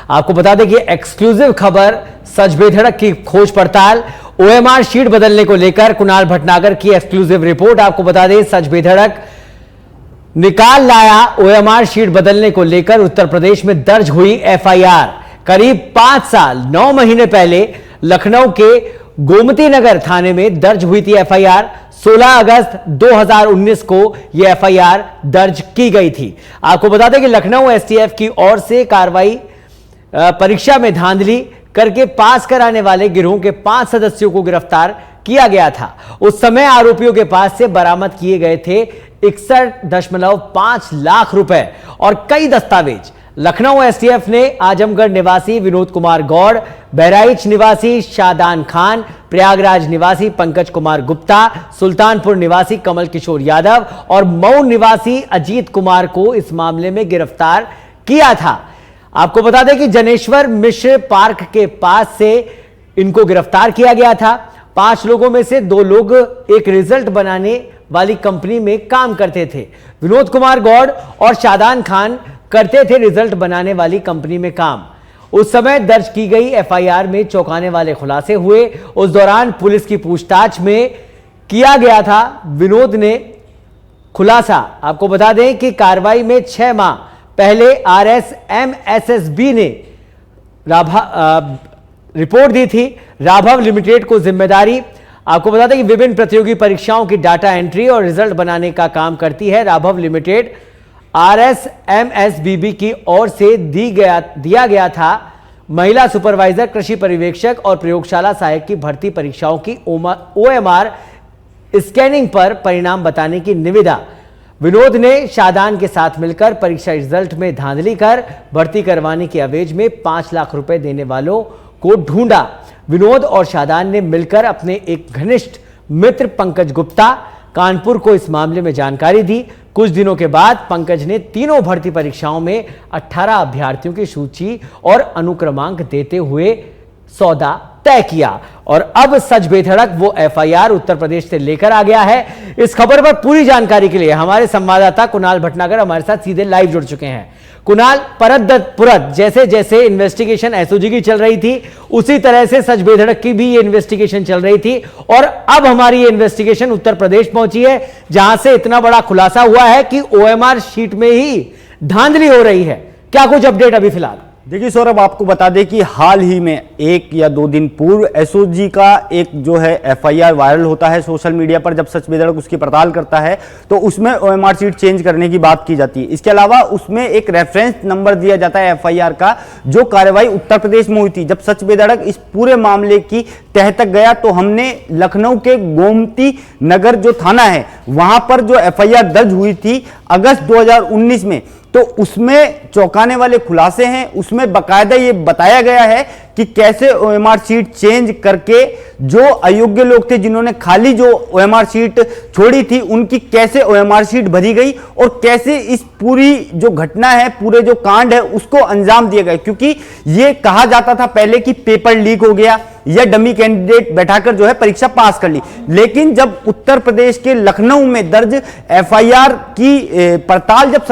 आपको बता दें कि एक्सक्लूसिव खबर सच बेधड़क की खोज पड़ताल, ओएमआर शीट बदलने को लेकर कुणाल भटनागर की एक्सक्लूसिव रिपोर्ट। आपको बता दें सच बेधड़क निकाल लाया ओएमआर शीट बदलने को लेकर उत्तर प्रदेश में दर्ज हुई एफआईआर। करीब 5 साल 9 महीने पहले लखनऊ के गोमती नगर थाने में दर्ज हुई थी एफआईआर। 16 अगस्त 2019 को यह एफआईआर दर्ज की गई थी। आपको बता दें कि लखनऊ एसटीएफ की ओर से कार्रवाई परीक्षा में धांधली करके पास कराने वाले गिरोह के 5 सदस्यों को गिरफ्तार किया गया था। उस समय आरोपियों के पास से बरामद किए गए थे 61.5 लाख रुपए और कई दस्तावेज। लखनऊ एसटीएफ ने आजमगढ़ निवासी विनोद कुमार गौड़, बहराइच निवासी शादान खान, प्रयागराज निवासी पंकज कुमार गुप्ता, सुल्तानपुर निवासी कमल किशोर यादव और मऊ निवासी अजीत कुमार को इस मामले में गिरफ्तार किया था। आपको बता दें कि जनेश्वर मिश्र पार्क के पास से इनको गिरफ्तार किया गया था। 5 लोगों में से 2 लोग एक रिजल्ट बनाने वाली कंपनी में काम करते थे। विनोद कुमार गौड़ और शादान खान करते थे रिजल्ट बनाने वाली कंपनी में काम। उस समय दर्ज की गई एफआईआर में चौंकाने वाले खुलासे हुए। उस दौरान पुलिस की पूछताछ में किया गया था विनोद ने खुलासा। आपको बता दें कि कार्रवाई में 6 माह पहले आरएसएमएसएसबी ने रिपोर्ट दी थी। राघव लिमिटेड को जिम्मेदारी। आपको बता दें कि विभिन्न प्रतियोगी परीक्षाओं की डाटा एंट्री और रिजल्ट बनाने का काम करती है राघव लिमिटेड। आरएसएमएसबीबी की ओर से दिया गया था महिला सुपरवाइजर, कृषि पर्यवेक्षक और प्रयोगशाला सहायक की भर्ती परीक्षाओं की ओएमआर स्कैनिंग पर परिणाम बताने की निविदा। विनोद ने शादान के साथ मिलकर परीक्षा रिजल्ट में धांधली कर भर्ती करवाने की एवज में 5 लाख रुपए देने वालों को ढूंढा। विनोद और शादान ने मिलकर अपने एक घनिष्ठ मित्र पंकज गुप्ता कानपुर को इस मामले में जानकारी दी। कुछ दिनों के बाद पंकज ने तीनों भर्ती परीक्षाओं में 18 अभ्यर्थियों की सूची और अनुक्रमांक देते हुए सौदा तय किया और अब सच बेधड़क वो एफआईआर उत्तर प्रदेश से लेकर आ गया है। इस खबर पर पूरी जानकारी के लिए हमारे संवाददाता कुणाल भटनागर हमारे साथ सीधे लाइव जुड़ चुके हैं। कुणाल, परत दर परत जैसे जैसे इन्वेस्टिगेशन एसओजी की चल रही थी उसी तरह से सच बेधड़क की भी ये इन्वेस्टिगेशन चल रही थी और अब हमारी ये इन्वेस्टिगेशन उत्तर प्रदेश पहुंची है जहां से इतना बड़ा खुलासा हुआ है कि ओएमआर शीट में ही धांधली हो रही है। क्या कुछ अपडेट अभी फिलहाल? देखिए सौरभ, आपको बता दें कि हाल ही में 1 या 2 दिन पूर्व एसओजी का एक जो है एफआईआर वायरल होता है सोशल मीडिया पर। जब सच बेधड़क उसकी पड़ताल करता है तो उसमें ओएमआर शीट चेंज करने की बात की जाती है। इसके अलावा उसमें एक रेफरेंस नंबर दिया जाता है एफआईआर का, जो कार्रवाई उत्तर प्रदेश में हुई थी। जब सच बेधड़क इस पूरे मामले की तह तक गया तो हमने लखनऊ के गोमती नगर जो थाना है वहां पर जो एफआईआर दर्ज हुई थी अगस्त 2019 में, तो उसमें चौंकाने वाले खुलासे हैं। उसमें बकायदा ये बताया गया है कि कैसे ओएमआर शीट चेंज करके जो अयोग्य लोग थे जिन्होंने खाली जो ओएमआर शीट छोड़ी थी उनकी कैसे ओएमआर शीट भरी गई और कैसे इस पूरी जो घटना है, पूरे जो कांड है उसको अंजाम दिया गया। क्योंकि ये कहा जाता था पहले कि पेपर लीक हो गया या डमी कैंडिडेट बैठाकर जो है परीक्षा पास कर ली, लेकिन जब उत्तर प्रदेश के लखनऊ में दर्ज एफआईआर की पड़ताल जब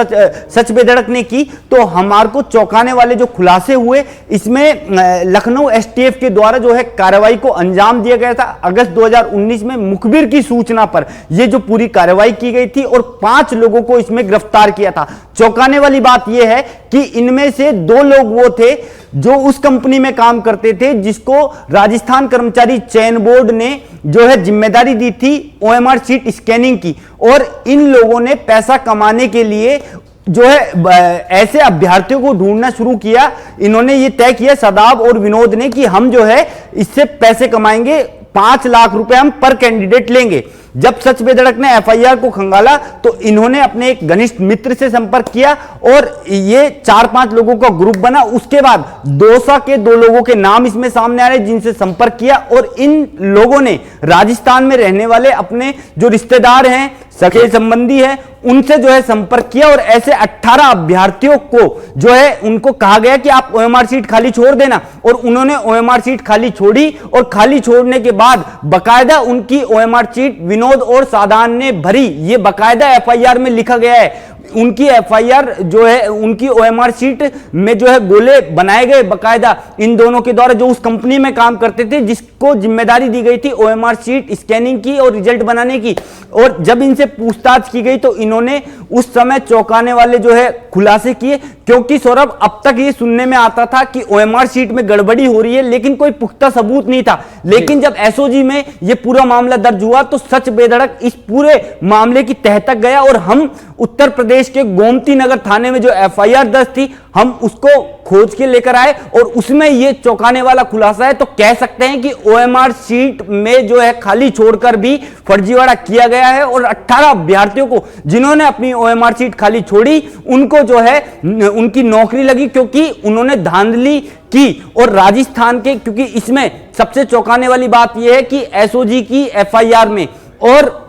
सच बेधड़क ने की तो हमारे को चौंकाने वाले जो खुलासे हुए, इसमें लखनऊ एसटीएफ के द्वारा जो है कार्रवाई को अंजाम दिया गया था। अगस्त 2019 में मुखबिर की सूचना पर यह जो पूरी कार्रवाई की गई थी और 5 लोगों को इसमें गिरफ्तार किया था। चौंकाने वाली बात यह है कि इनमें से 2 लोग वो थे जो उस कंपनी में काम करते थे जिसको राजस्थान कर्मचारी चयन बोर्ड ने जो है जिम्मेदारी दी थी ओएमआर शीट स्कैनिंग की, और इन लोगों ने पैसा कमाने के लिए जो है ऐसे अभ्यर्थियों को ढूंढना शुरू किया। इन्होंने ये तय किया सदाब और विनोद ने कि हम जो है इससे पैसे कमाएंगे, 5 लाख रुपए हम पर कैंडिडेट लेंगे। जब सच बेधड़क ने एफआईआर को खंगाला तो इन्होंने अपने एक घनिष्ठ मित्र से संपर्क किया और ये 4-5 लोगों का ग्रुप बना। उसके बाद दौसा के 2 लोगों के नाम इसमें सामने आ रहे जिनसे संपर्क किया और इन लोगों ने राजस्थान में रहने वाले अपने जो रिश्तेदार हैं, सगे संबंधी हैं, उनसे जो है संपर्क किया और ऐसे 18 अभ्यर्थियों को जो है उनको कहा गया कि आप ओएमआर शीट खाली छोड़ देना, और उन्होंने ओएमआर शीट खाली छोड़ी और खाली छोड़ने के बाद बकायदा उनकी ओएमआर शीट विनोद और सादान ने भरी। ये बकायदा एफआईआर में लिखा गया है। उनकी एफआईआर जो है, उनकी ओएमआर शीट में जो है गोले बनाए गए बकायदा इन दोनों के द्वारा, जो उस कंपनी में काम करते थे जिसको जिम्मेदारी दी गई थी ओएमआर शीट स्कैनिंग की और रिजल्ट बनाने की। और जब इनसे पूछताछ की गई तो इन्होंने उस समय चौंकाने वाले जो है खुलासे किए, क्योंकि सौरभ अब तक ये सुनने में आता था कि ओएमआर शीट में गड़बड़ी हो रही है, लेकिन कोई पुख्ता सबूत नहीं था। लेकिन जब एसओजी में ये पूरा मामला दर्ज हुआ तो सच बेधड़क इस पूरे मामले की तह तक गया और हम उत्तर प्रदेश के गोमती नगर थाने में जो एफआईआर दर्ज थी हम उसको खोज के लेकर आए और उसमें ये चौंकाने वाला खुलासा है। तो कह सकते हैं कि ओएमआर शीट में जो है खाली छोड़कर भी फर्जीवाड़ा किया गया है और 18 अभ्यर्थियों को जिन्होंने अपनी ओएमआर शीट खाली छोड़ी उनको जो है उनकी नौकरी लगी, क्योंकि उन्होंने धांधली की। और राजस्थान के, क्योंकि इसमें सबसे चौंकाने वाली बात यह है कि एसओजी की एफआईआर में और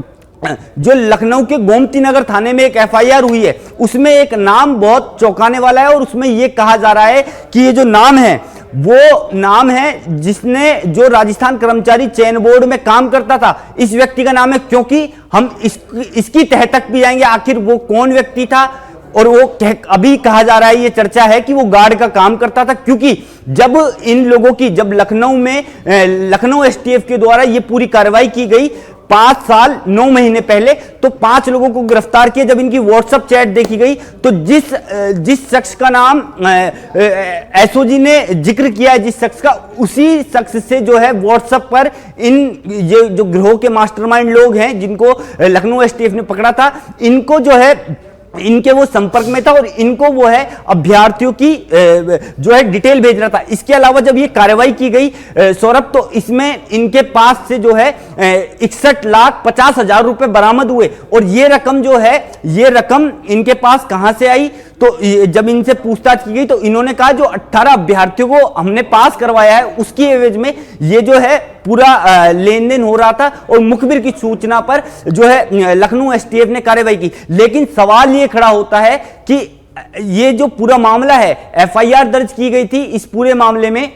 जो लखनऊ के गोमती नगर थाने में एक एफआईआर हुई है उसमें एक नाम बहुत चौंकाने वाला है और उसमें यह कहा जा रहा है कि ये जो नाम है वो नाम है जिसने जो राजस्थान कर्मचारी चयन बोर्ड में काम करता था, इस व्यक्ति का नाम है। क्योंकि हम इसकी तह तक भी जाएंगे आखिर वो कौन व्यक्ति था। और वो अभी कहा जा रहा है, ये चर्चा है कि वो गार्ड का काम करता था, क्योंकि जब इन लोगों की जब लखनऊ में लखनऊ एसटीएफ के द्वारा ये पूरी कार्रवाई की गई 5 साल 9 महीने पहले, तो 5 लोगों को गिरफ्तार किया। जब इनकी व्हाट्सएप चैट देखी गई तो जिस शख्स का नाम एसओजी ने जिक्र किया है, जिस शख्स का, उसी शख्स से जो है व्हाट्सएप पर इन ये जो गिरोह के मास्टरमाइंड लोग हैं जिनको लखनऊ एसटीएफ ने पकड़ा था, इनको जो है इनके वो संपर्क में था और इनको वो है अभ्यर्थियों की जो है डिटेल भेज रहा था। इसके अलावा जब ये कार्रवाई की गई सौरभ, तो इसमें इनके पास से जो है 61,50,000 रुपए बरामद हुए। और ये रकम जो है, ये रकम इनके पास कहां से आई, तो जब इनसे पूछताछ की गई तो इन्होंने कहा जो 18 अभ्यर्थियों को हमने पास करवाया है उसकी एवज में ये जो है पूरा लेन देन हो रहा था और मुखबिर की सूचना पर जो है लखनऊ एसटीएफ ने कार्रवाई की। लेकिन सवाल ये खड़ा होता है कि ये जो पूरा मामला है, एफआईआर दर्ज की गई थी इस पूरे मामले में,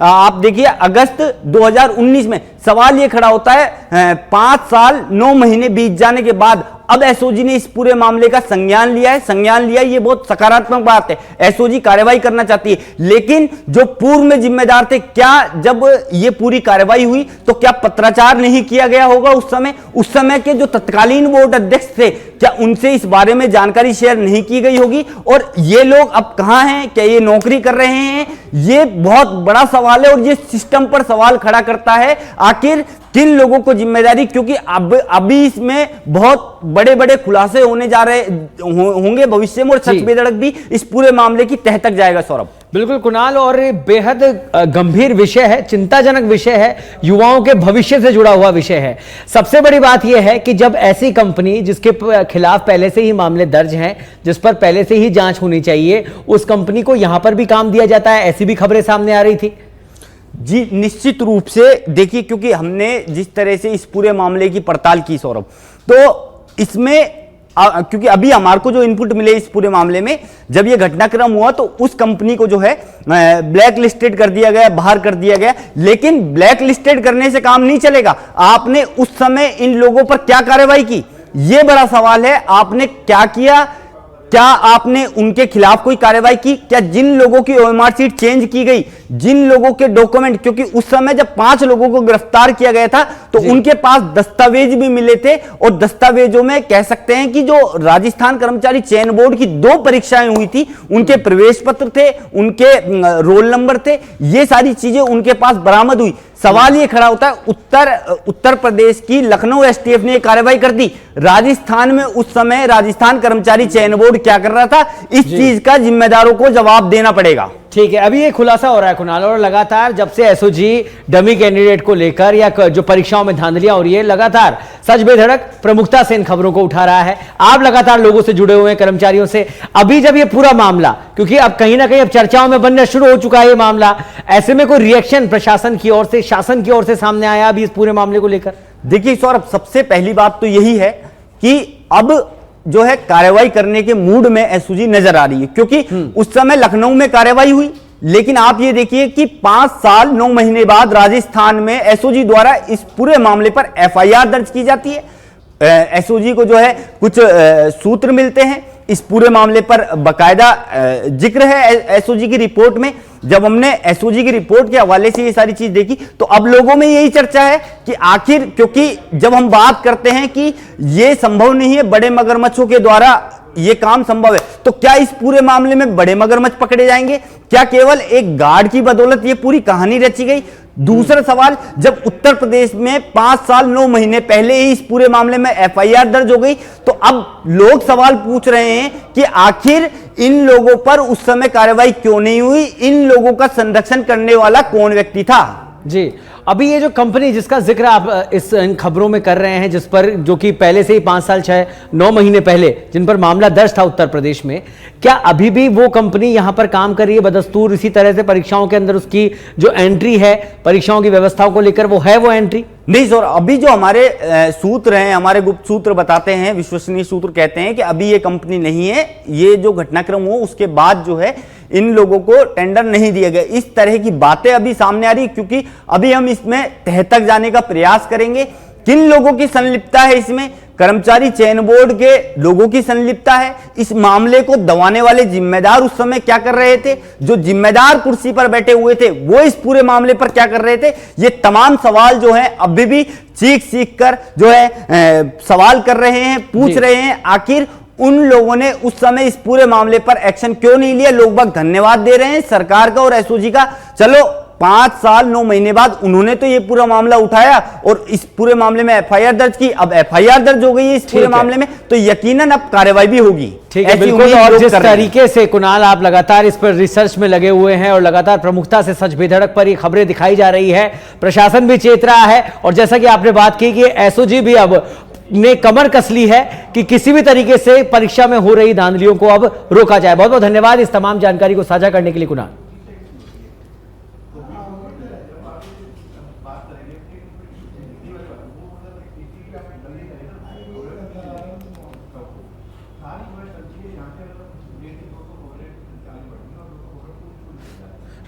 आप देखिए अगस्त 2019 में। सवाल ये खड़ा होता है 5 साल 9 महीने बीत जाने के बाद अब एसओजी ने इस पूरे मामले का संज्ञान लिया है। संज्ञान लिया, ये बहुत सकारात्मक बात है। एसओजी कार्रवाई करना चाहती है, लेकिन जो पूर्व में जिम्मेदार थे, क्या जब ये पूरी कार्रवाई हुई तो क्या पत्राचार नहीं किया गया होगा उस समय के जो तत्कालीन बोर्ड अध्यक्ष थे, क्या उनसे इस बारे में जानकारी शेयर नहीं की गई होगी? और ये लोग अब कहां हैं? क्या ये नौकरी कर रहे हैं? ये बहुत बड़ा सवाल है और ये सिस्टम पर सवाल खड़ा करता है, आखिर किन लोगों को जिम्मेदारी, क्योंकि अभी इसमें बहुत बड़े बड़े खुलासे होने जा रहे होंगे भविष्य में और सच बेधड़क भी इस पूरे मामले की तह तक जाएगा सौरभ। बिल्कुल कुणाल, और बेहद गंभीर विषय है, चिंताजनक विषय है, युवाओं के भविष्य से जुड़ा हुआ विषय है। सबसे बड़ी बात यह है कि जब ऐसी कंपनी जिसके खिलाफ पहले से ही मामले दर्ज हैं, जिस पर पहले से ही जांच होनी चाहिए, उस कंपनी को यहां पर भी काम दिया जाता है, ऐसी भी खबरें सामने आ रही थी। जी निश्चित रूप से देखिए, क्योंकि हमने जिस तरह से इस पूरे मामले की पड़ताल की सौरभ, तो इसमें क्योंकि अभी हमारे को जो इनपुट मिले इस पूरे मामले में, जब ये घटनाक्रम हुआ तो उस कंपनी को जो है ब्लैक लिस्टेड कर दिया गया, बाहर कर दिया गया। लेकिन ब्लैक लिस्टेड करने से काम नहीं चलेगा। आपने उस समय इन लोगों पर क्या कार्रवाई की, ये बड़ा सवाल है। आपने क्या किया? क्या आपने उनके खिलाफ कोई कार्रवाई की? क्या जिन लोगों की ओएमआर शीट चेंज की गई, जिन लोगों के डॉक्यूमेंट, क्योंकि उस समय जब 5 लोगों को गिरफ्तार किया गया था तो उनके पास दस्तावेज भी मिले थे और दस्तावेजों में कह सकते हैं कि जो राजस्थान कर्मचारी चयन बोर्ड की 2 परीक्षाएं हुई थी, उनके प्रवेश पत्र थे, उनके रोल नंबर थे, ये सारी चीजें उनके पास बरामद हुई। सवाल ये खड़ा होता है, उत्तर प्रदेश की लखनऊ एसटीएफ ने कार्रवाई कर दी, राजस्थान में उस समय राजस्थान कर्मचारी चयन बोर्ड क्या कर रहा था? इस चीज का जिम्मेदारों को जवाब देना पड़ेगा। ठीक है, अभी ये खुलासा हो रहा है कुणाल, और लगातार जब से एसओजी डमी कैंडिडेट को लेकर या जो परीक्षाओं में धांधलियां हो रही है, लगातार सच बेधड़क प्रमुखता से इन खबरों को उठा रहा है। आप लगातार लोगों से जुड़े हुए हैं, कर्मचारियों से। अभी जब ये पूरा मामला, क्योंकि अब कहीं ना कहीं अब चर्चाओं में बनना शुरू हो चुका है ये मामला, ऐसे में कोई रिएक्शन प्रशासन की ओर से, शासन की ओर से सामने आया अभी इस पूरे मामले को लेकर? देखिए सौरभ, सबसे पहली बात तो यही है कि अब जो है कार्रवाई करने के मूड में एसओजी नजर आ रही है, क्योंकि उस समय लखनऊ में कार्रवाई हुई, लेकिन आप ये देखिए कि 5 साल 9 महीने बाद राजस्थान में एसओजी द्वारा इस पूरे मामले पर एफआईआर दर्ज की जाती है। एसओजी को जो है कुछ सूत्र मिलते हैं। इस पूरे मामले पर बकायदा जिक्र है एसओजी की रिपोर्ट में। जब हमने एसओजी की रिपोर्ट के हवाले से ये सारी चीज देखी तो अब लोगों में यही चर्चा है कि आखिर, क्योंकि जब हम बात करते हैं कि ये संभव नहीं है, बड़े मगरमच्छों के द्वारा ये काम संभव है, तो क्या इस पूरे मामले में बड़े मगरमच्छ पकड़े जाएंगे? क्या केवल एक गार्ड की बदौलत ये पूरी कहानी रची गई? दूसरा सवाल, जब उत्तर प्रदेश में 5 साल 9 महीने पहले ही इस पूरे मामले में एफआईआर दर्ज हो गई, तो अब लोग सवाल पूछ रहे हैं कि आखिर इन लोगों पर उस समय कार्रवाई क्यों नहीं हुई? इन लोगों का संरक्षण करने वाला कौन व्यक्ति था? जी, अभी ये जो कंपनी जिसका जिक्र आप इन खबरों में कर रहे हैं, जिस पर जो कि पहले से ही 5 साल 6-9 महीने पहले जिन पर मामला दर्ज था उत्तर प्रदेश में, क्या अभी भी वो कंपनी यहां पर काम कर रही है बदस्तूर? इसी तरह से परीक्षाओं के अंदर उसकी जो एंट्री है, परीक्षाओं की व्यवस्थाओं को लेकर वो एंट्री? नहीं सर, अभी जो हमारे सूत्र हैं, हमारे गुप्त सूत्र बताते हैं, विश्वसनीय सूत्र कहते हैं कि अभी ये कंपनी नहीं है। ये जो घटनाक्रम हो उसके बाद जो है इन लोगों को टेंडर नहीं दिया गया। इस तरह की बातें अभी सामने आ रही, क्योंकि अभी हम इसमें तह तक जाने का प्रयास करेंगे। किन लोगों की संलिप्तता है इसमें? कर्मचारी चयन बोर्ड के लोगों की संलिप्तता है। इस मामले को दबाने वाले जिम्मेदार उस समय क्या कर रहे थे? जो जिम्मेदार कुर्सी पर बैठे हुए थे वो इस पूरे मामले पर क्या कर रहे थे? ये तमाम सवाल जो है अभी भी चीख कर जो है सवाल कर रहे हैं, पूछ रहे हैं। आखिर उन लोगों ने उस समय इस पूरे मामले पर एक्शन क्यों नहीं लिया? लोग बाग धन्यवाद दे रहे हैं सरकार का और एसओजी का। चलो 5 साल 9 महीने बाद उन्होंने तो ये पूरा मामला उठाया और इस पूरे मामले में एफआईआर दर्ज की। अब एफआईआर दर्ज हो गई है इस पूरे मामले में, तो यकीनन अब कार्रवाई भी होगी। ठीक है, बिल्कुल। और जिस तरीके से कुणाल आप लगातार इस पर रिसर्च में लगे हुए हैं और लगातार प्रमुखता से सच बेधड़क पर ये खबरें दिखाई जा रही है, प्रशासन भी चेत रहा है, और जैसा कि आपने बात की कि एसओजी भी अब ने कमर कस ली है कि किसी भी तरीके से परीक्षा में हो रही धांधलियों को अब रोका जाए। बहुत बहुत धन्यवाद इस तमाम जानकारी को साझा करने के लिए कुणाल।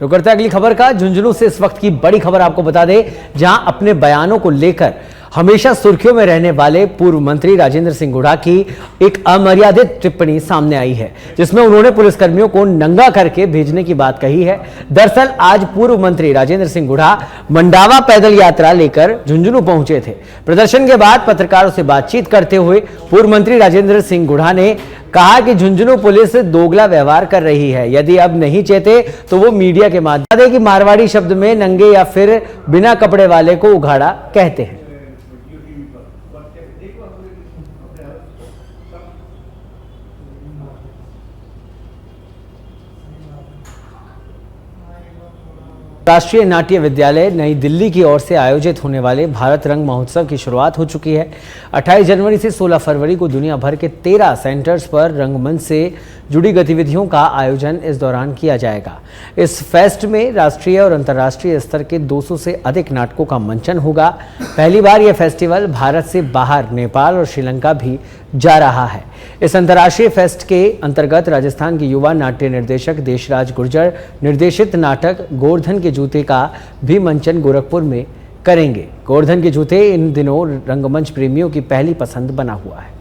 रुक करते हैं अगली खबर का। झुंझुनू से इस वक्त की बड़ी खबर आपको बता दें, जहां अपने बयानों को लेकर हमेशा सुर्खियों में रहने वाले पूर्व मंत्री राजेंद्र सिंह गुढ़ा की एक अमर्यादित टिप्पणी सामने आई है, जिसमें उन्होंने पुलिसकर्मियों को नंगा करके भेजने की बात कही है। दरअसल आज पूर्व मंत्री राजेंद्र सिंह गुढ़ा मंडावा पैदल यात्रा लेकर झुंझुनू पहुंचे थे। प्रदर्शन के बाद पत्रकारों से बातचीत करते हुए पूर्व मंत्री राजेंद्र सिंह गुढ़ा ने कहा कि झुंझुनू पुलिस दोगला व्यवहार कर रही है। यदि अब नहीं चेते तो वो मीडिया के माध्यम से मारवाड़ी शब्द में नंगे या फिर बिना कपड़े वाले को उघाड़ा कहते हैं। राष्ट्रीय नाट्य विद्यालय नई दिल्ली की ओर से आयोजित होने वाले भारत रंग महोत्सव की शुरुआत हो चुकी है। 28 जनवरी से 16 फरवरी को दुनिया भर के 13 सेंटर्स पर रंगमंच से जुड़ी गतिविधियों का आयोजन इस दौरान किया जाएगा। इस फेस्ट में राष्ट्रीय और अंतर्राष्ट्रीय स्तर के 200 से अधिक नाटकों का मंचन होगा। पहली बार यह फेस्टिवल भारत से बाहर नेपाल और श्रीलंका भी जा रहा है। इस अंतर्राष्ट्रीय फेस्ट के अंतर्गत राजस्थान के युवा नाट्य निर्देशक देशराज गुर्जर निर्देशित नाटक गोवर्धन के जूते का भी मंचन गोरखपुर में करेंगे। गोवर्धन के जूते इन दिनों रंगमंच प्रेमियों की पहली पसंद बना हुआ है।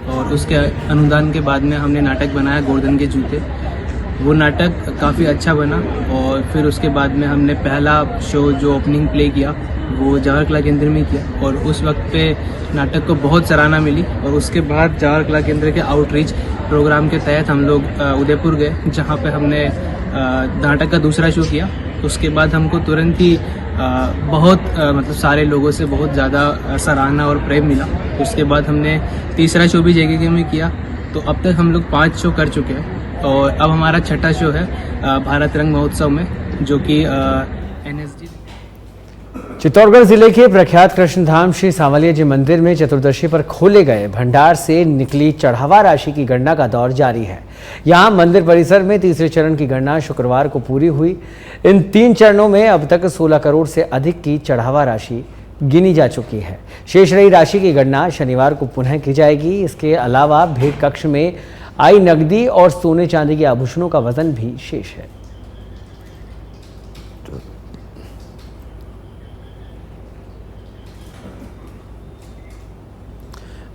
और उसके अनुदान के बाद में हमने नाटक बनाया गोवर्धन के जूते। वो नाटक काफ़ी अच्छा बना और फिर उसके बाद में हमने पहला शो जो ओपनिंग प्ले किया वो जवाहर कला केंद्र में किया और उस वक्त पे नाटक को बहुत सराहना मिली। और उसके बाद जवाहर कला केंद्र के आउटरीच प्रोग्राम के तहत हम लोग उदयपुर गए, जहाँ पे हमने नाटक का दूसरा शो किया। उसके बाद हमको तुरंत ही बहुत मतलब सारे लोगों से बहुत ज़्यादा सराहना और प्रेम मिला। उसके बाद हमने तीसरा शो भी JKK में किया। तो अब तक हम लोग 5 शो कर चुके हैं और अब हमारा छठा शो है भारत रंग महोत्सव में, जो कि NSD। चित्तौड़गढ़ जिले के प्रख्यात कृष्णधाम श्री सांवलिया जी मंदिर में चतुर्दशी पर खोले गए भंडार से निकली चढ़ावा राशि की गणना का दौर जारी है। यहां मंदिर परिसर में तीसरे चरण की गणना शुक्रवार को पूरी हुई। इन 3 चरणों में अब तक 16 करोड़ से अधिक की चढ़ावा राशि गिनी जा चुकी है। शेष रही राशि की गणना शनिवार को पुनः की जाएगी। इसके अलावा भेंट कक्ष में आई नकदी और सोने चांदी के आभूषणों का वजन भी शेष है।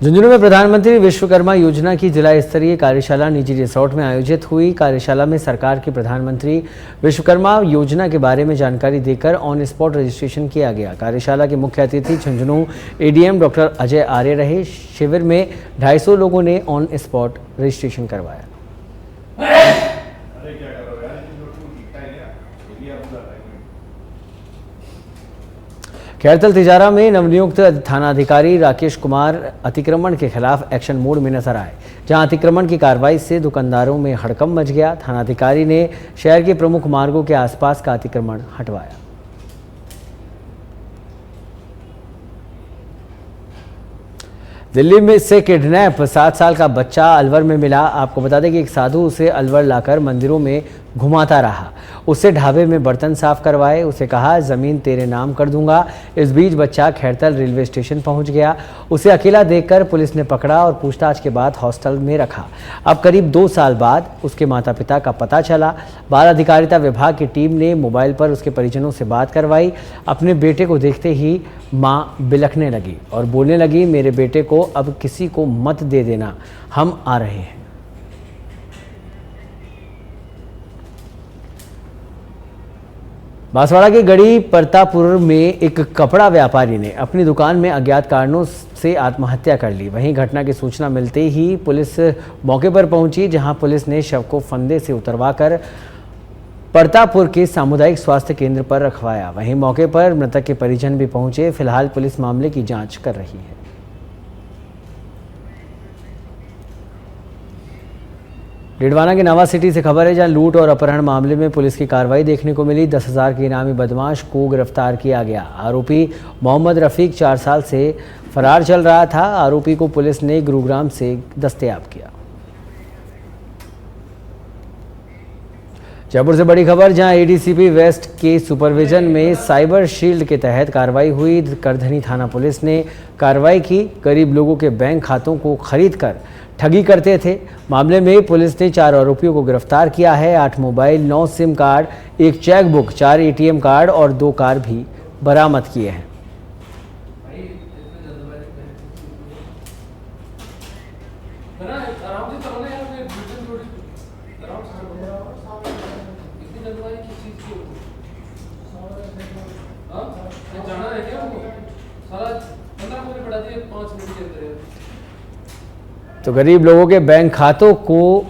झुंझुनू में प्रधानमंत्री विश्वकर्मा योजना की जिला स्तरीय कार्यशाला निजी रिसोर्ट में आयोजित हुई। कार्यशाला में सरकार की प्रधानमंत्री विश्वकर्मा योजना के बारे में जानकारी देकर ऑन स्पॉट रजिस्ट्रेशन किया गया। कार्यशाला के मुख्य अतिथि झुंझुनू एडीएम डॉक्टर अजय आर्य रहे। शिविर में 250 लोगों ने ऑन स्पॉट रजिस्ट्रेशन करवाया। खैरतल तिजारा में नवनियुक्त थानाधिकारी राकेश कुमार अतिक्रमण के खिलाफ एक्शन मोड में नजर आए, जहां अतिक्रमण की कार्रवाई से दुकानदारों में हड़कंप मच गया। थानाधिकारी ने शहर के प्रमुख मार्गों के आसपास का अतिक्रमण हटवाया। दिल्ली में से किडनैप 7 साल का बच्चा अलवर में मिला। आपको बता दें कि एक साधु उसे अलवर लाकर मंदिरों में घुमाता रहा, उससे ढाबे में बर्तन साफ करवाए, उसे कहा ज़मीन तेरे नाम कर दूंगा। इस बीच बच्चा खैरतल रेलवे स्टेशन पहुंच गया। उसे अकेला देखकर पुलिस ने पकड़ा और पूछताछ के बाद हॉस्टल में रखा। अब करीब 2 साल बाद उसके माता पिता का पता चला। बाल अधिकारिता विभाग की टीम ने मोबाइल पर उसके परिजनों से बात करवाई। अपने बेटे को देखते ही माँ बिलखने लगी और बोलने लगी, मेरे बेटे को अब किसी को मत दे देना, हम आ रहे हैं। बांसवाड़ा के गढ़ी परतापुर में एक कपड़ा व्यापारी ने अपनी दुकान में अज्ञात कारणों से आत्महत्या कर ली। वहीं घटना की सूचना मिलते ही पुलिस मौके पर पहुंची, जहां पुलिस ने शव को फंदे से उतरवाकर परतापुर के सामुदायिक स्वास्थ्य केंद्र पर रखवाया। वहीं मौके पर मृतक के परिजन भी पहुंचे। फिलहाल पुलिस मामले की जांच कर रही है। डिडवाना के नवा सिटी से खबर है, जहां लूट और अपहरण मामले में पुलिस की कार्रवाई देखने को मिली। 10,000 के इनामी बदमाश को गिरफ्तार किया गया। आरोपी मोहम्मद रफीक 4 साल से फरार चल रहा था। आरोपी को पुलिस ने गुरुग्राम से दस्तयाब किया। जयपुर से बड़ी खबर, जहां एडीसीपी वेस्ट के सुपरविजन में साइबर शील्ड के तहत कार्रवाई हुई। करधनी थाना पुलिस ने कार्रवाई की। गरीब लोगों के बैंक खातों को खरीद कर ठगी करते थे। मामले में पुलिस ने 4 आरोपियों को गिरफ्तार किया है। 8 mobile, 9 SIM card, 1 chequebook, 4 ATM card और 2 कार भी बरामद किए हैं। तो गरीब लोगों के बैंक खातों को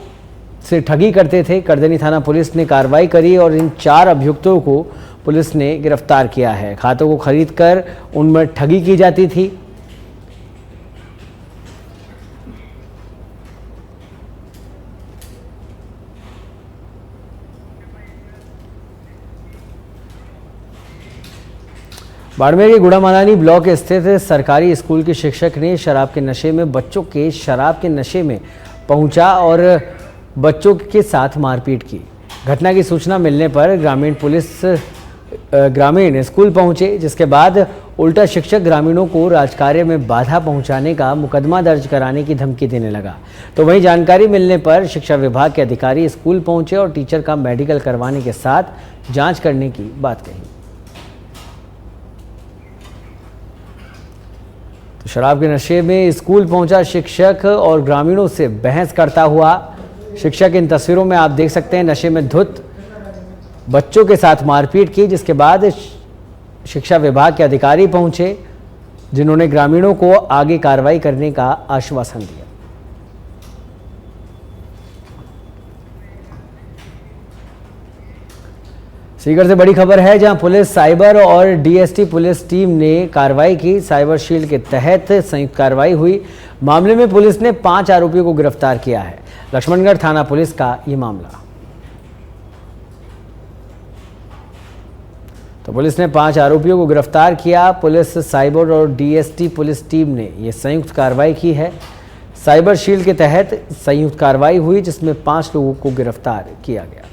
से ठगी करते थे। करधनी थाना पुलिस ने कार्रवाई करी और इन 4 अभियुक्तों को पुलिस ने गिरफ्तार किया है। खातों को खरीदकर उनमें ठगी की जाती थी। बाड़मेर के गुड़ामालानी ब्लॉक स्थित सरकारी स्कूल के शिक्षक ने शराब के नशे में बच्चों के शराब के नशे में पहुंचा और बच्चों के साथ मारपीट की। घटना की सूचना मिलने पर ग्रामीण स्कूल पहुंचे, जिसके बाद उल्टा शिक्षक ग्रामीणों को राजकार्य में बाधा पहुंचाने का मुकदमा दर्ज कराने की धमकी देने लगा। तो वहीं जानकारी मिलने पर शिक्षा विभाग के अधिकारी स्कूल पहुंचे और टीचर का मेडिकल करवाने के साथ जांच करने की बात कही। तो शराब के नशे में स्कूल पहुंचा शिक्षक और ग्रामीणों से बहस करता हुआ शिक्षक। इन तस्वीरों में आप देख सकते हैं नशे में धुत बच्चों के साथ मारपीट की, जिसके बाद शिक्षा विभाग के अधिकारी पहुंचे, जिन्होंने ग्रामीणों को आगे कार्रवाई करने का आश्वासन दिया। सीकर से बड़ी खबर है, जहां पुलिस साइबर और डीएसटी पुलिस टीम ने कार्रवाई की। साइबर शील्ड के तहत संयुक्त कार्रवाई हुई। मामले में पुलिस ने 5 आरोपियों को गिरफ्तार किया है। लक्ष्मणगढ़ थाना पुलिस का ये मामला। तो पुलिस ने 5 आरोपियों को गिरफ्तार किया। पुलिस साइबर और डीएसटी पुलिस टीम ने ये संयुक्त कार्रवाई की है। साइबर शील्ड के तहत संयुक्त कार्रवाई हुई, जिसमें 5 लोगों को गिरफ्तार किया गया।